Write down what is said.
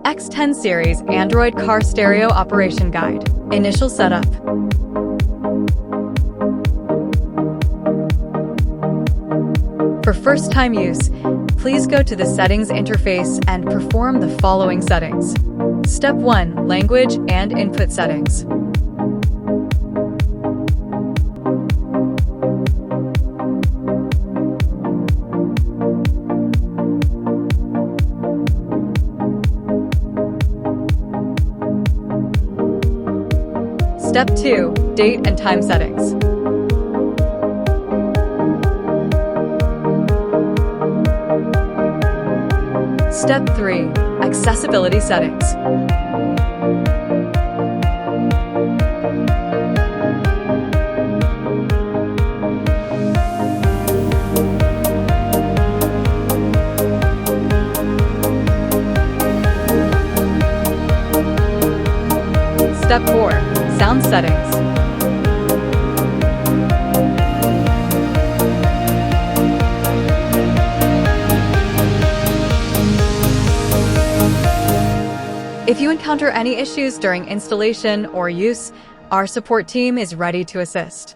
X10 series Android car stereo operation guide. Initial setup. For first-time use, please go to the settings interface and perform the following settings. Step 1. Language and input settings. Step 2. Date and time settings. Step 3. Accessibility settings. Step 4. Sound settings. If you encounter any issues during installation or use, our support team is ready to assist.